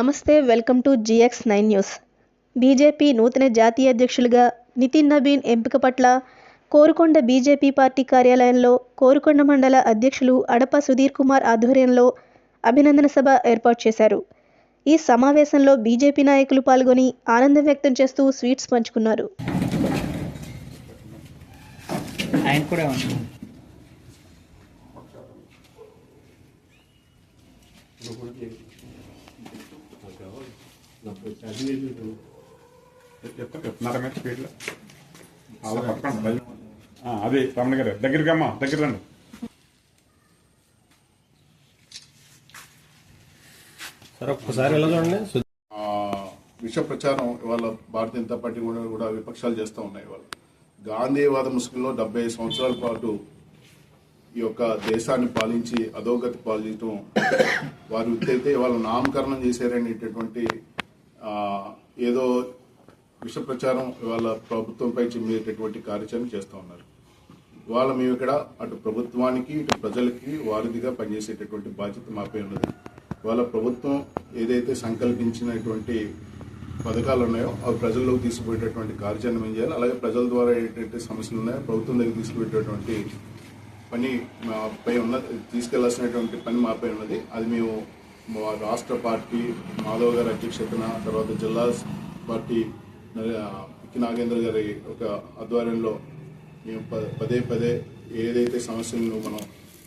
నమస్తే, welcome to GX9 news. BJP నూతన జాతీయ అధ్యక్షులుగా నితిన్ నబీన్ ఎంపిక పట్ల కోరుకొండ బీజేపీ పార్టీ కార్యాలయంలో కోరుకొండ మండల అధ్యక్షులు అడప సుధీర్ కుమార్ ఆధ్వర్యంలో అభినందన సభ ఏర్పాటు చేశారు. ఈ సమావేశంలో బీజేపీ నాయకులు పాల్గొని ఆనందం వ్యక్తం చేస్తూ స్వీట్స్ పంచుకున్నారు. అదే రమణ గారు దగ్గరకమ్మా దగ్గర రండి. ఒక్కసారి ఎలా చూడండి. విష ప్రచారం ఇవాళ భారతీయ జనతా పార్టీ కూడా విపక్షాలు చేస్తూ ఉన్నాయి. ఇవాళ గాంధీవాద ముసుగులో 70 సంవత్సరాల పాటు ఈ యొక్క దేశాన్ని పాలించి అధోగతి పాలించడం వారి వృత్తి ఇవాళ నామకరణం చేశారనేటటువంటి ఏదో విష ప్రచారం ఇవాళ ప్రభుత్వంపై చిమ్మేటటువంటి కార్యాచరణ చేస్తూ ఉన్నారు. ఇవాళ మేము ఇక్కడ అటు ప్రభుత్వానికి ఇటు ప్రజలకి వారధిగా పనిచేసేటటువంటి బాధ్యత మాపై ఉన్నది. ఇవాళ ప్రభుత్వం ఏదైతే సంకల్పించినటువంటి పథకాలు ఉన్నాయో అవి ప్రజల్లోకి తీసుకుపోయేటటువంటి కార్యాచరణ ఏం చేయాలి, అలాగే ప్రజల ద్వారా ఏంటంటే సమస్యలు ఉన్నాయో ప్రభుత్వం దగ్గర తీసుకుపోయేటటువంటి పని మాపై ఉన్నది, తీసుకెళ్లాల్సినటువంటి పని మాపై ఉన్నది. అది మేము రాష్ట్ర పార్టీ మాధవ్ గారి అధ్యక్షతన, తర్వాత జిల్లా పార్టీ నాగేంద్ర గారి ఒక ఆధ్వర్యంలో మేము పదే ఏదైతే సమస్యలను మనం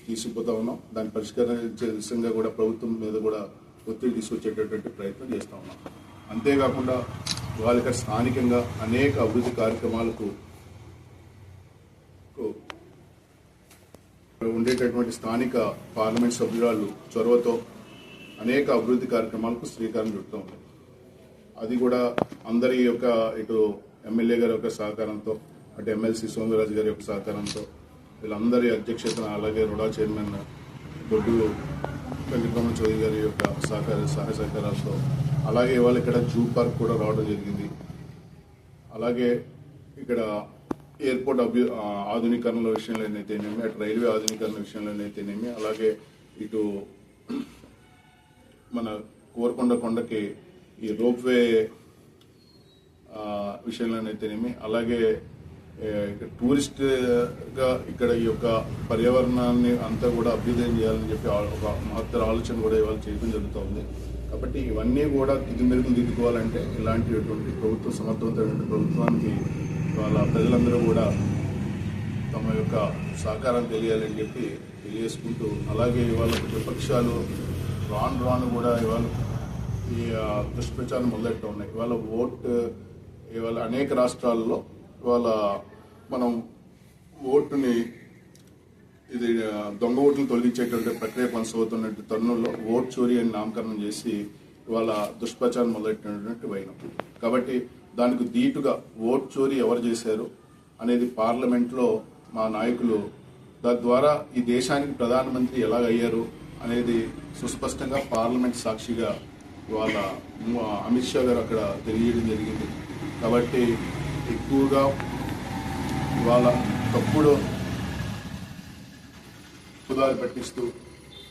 తీసుకుపోతా ఉన్నాం దాన్ని పరిష్కరించే దిశగా కూడా ప్రభుత్వం మీద కూడా ఒత్తిడి తీసుకొచ్చేటటువంటి ప్రయత్నం చేస్తూ ఉన్నాం. అంతేకాకుండా వాళ్ళకి స్థానికంగా అనేక అభివృద్ధి కార్యక్రమాలకు ఉండేటటువంటి స్థానిక పార్లమెంట్ సభ్యురాలు చొరవతో అనేక అభివృద్ధి కార్యక్రమాలకు శ్రీకారం చుడుతూ ఉంది. అది కూడా అందరి యొక్క ఇటు ఎమ్మెల్యే గారి యొక్క సహకారంతో, అటు ఎమ్మెల్సీ సోమవీరాజు గారి యొక్క సహకారంతో, వీళ్ళందరి అధ్యక్షతన, అలాగే రుడా చైర్మన్ బొడ్డు వెంకటరమణ చౌదరి గారి యొక్క సహాయ సహకారాలతో, అలాగే ఇవాళ ఇక్కడ జూ పార్క్ కూడా రావడం జరిగింది. అలాగే ఇక్కడ ఎయిర్పోర్ట్ ఆధునీకరణ విషయంలోనైతేనేమి, అటు రైల్వే ఆధునీకరణ విషయంలోనైతేనేమి, అలాగే ఇటు మన కోరుకొండ కొండకి ఈ రోప్వే విషయంలోనైతేనేమి, అలాగే టూరిస్ట్గా ఇక్కడ ఈ యొక్క పర్యావరణాన్ని అంతా కూడా అభ్యుదయం చేయాలని చెప్పి ఒక మహత్తర ఆలోచన కూడా ఇవాళ చేయడం జరుగుతుంది. కాబట్టి ఇవన్నీ కూడా మెరుగులు దిద్దుకోవాలంటే ఇలాంటిటువంటి ప్రభుత్వం సమర్థవంతమైన ప్రభుత్వానికి వాళ్ళ ప్రజలందరూ కూడా తమ యొక్క సహకారం తెలియాలని చెప్పి తెలియజేసుకుంటూ, అలాగే ఇవాళ విపక్షాలు రాను కూడా ఇవాళ ఈ దుష్ప్రచారం మొదలెట్టు ఉన్నాయి. ఇవాళ అనేక రాష్ట్రాల్లో ఇవాళ మనం ఓటుని ఇది దొంగ ఓట్లు తొలగించేటువంటి ప్రక్రియ కొనసాగుతున్న తరుణంలో ఓట్ చోరీ అని నామకరణం చేసి ఇవాళ దుష్ప్రచారం మొదలెట్టినటువంటి వైనం. కాబట్టి దానికి ధీటుగా ఓట్ చోరీ ఎవరు చేశారు అనేది పార్లమెంట్లో మా నాయకులు తద్వారా ఈ దేశానికి ప్రధానమంత్రి ఎలాగయ్యారు అనేది సుస్పష్టంగా పార్లమెంట్ సాక్షిగా వాళ్ళ అమిత్ షా గారు అక్కడ తెలియజేయడం జరిగింది. కాబట్టి ఎక్కువగా ఇవాళ తప్పుడు ఉదాహరణ పట్టిస్తూ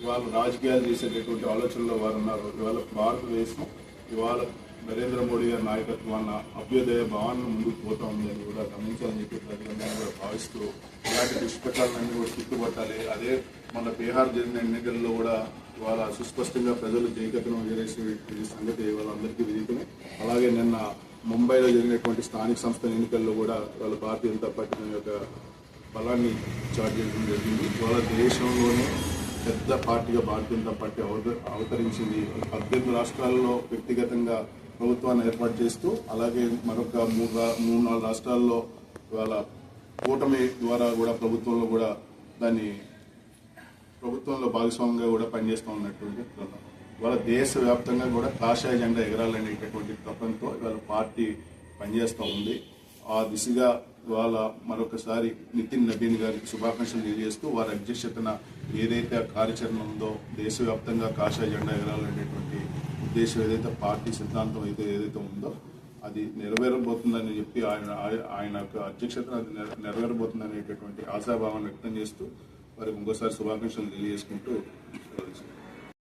ఇవాళ రాజకీయాలు చేసేటటువంటి ఆలోచనలో వారు ఉన్నారు. ఇవాళ భారతదేశం ఇవాళ నరేంద్ర మోడీ గారి నాయకత్వాన అభ్యుదయ భావాన్ని ముందుకు పోతా ఉంది అని కూడా గమనించాలని చెప్పి ప్రజలందరూ కూడా భావిస్తూ ఇలాంటి దుష్ప్రచారాలన్నీ కూడా తిట్టుబట్టాలి. అదే మన బీహార్ జరిగిన ఎన్నికల్లో కూడా ఇవాళ సుస్పష్టంగా ప్రజలు జైకతనం ఎగరేసే సంగతి ఇవాళ అందరికీ విదితమే. అలాగే నిన్న ముంబైలో జరిగినటువంటి స్థానిక సంస్థల ఎన్నికల్లో కూడా వాళ్ళ భారతీయ జనతా పార్టీ యొక్క బలాన్ని చాటు చేయడం జరిగింది. ఇవాళ దేశంలోనే పెద్ద పార్టీగా భారతీయ జనతా పార్టీ అవతరించింది. 18 రాష్ట్రాల్లో వ్యక్తిగతంగా ప్రభుత్వాన్ని ఏర్పాటు చేస్తూ, అలాగే మరొక 3-4 రాష్ట్రాల్లో ఇవాళ కూటమి ద్వారా కూడా ప్రభుత్వంలో భాగస్వామ్యంగా కూడా పనిచేస్తూ ఉన్నటువంటి ఇవాళ దేశవ్యాప్తంగా కూడా కాషాయ జెండా ఎగరాలనేటటువంటి తపంతో ఇవాళ పార్టీ పనిచేస్తూ ఉంది. ఆ దిశగా ఇవాళ మరొకసారి నితిన్ నబీన్ గారికి శుభాకాంక్షలు తెలియజేస్తూ వారి అధ్యక్షతన ఏదైతే కార్యాచరణ ఉందో దేశవ్యాప్తంగా కాషాయ జెండా ఎగరాలనేటువంటి ఉద్దేశం ఏదైతే పార్టీ సిద్ధాంతం ఏదైతే ఉందో అది నెరవేరబోతుందని చెప్పి ఆయన యొక్క అధ్యక్షతన అది నెరవేరబోతుందనేటటువంటి ఆశాభావాన్ని వ్యక్తం చేస్తూ వారికి ఇంకోసారి శుభాకాంక్షలు తెలియజేసుకుంటూ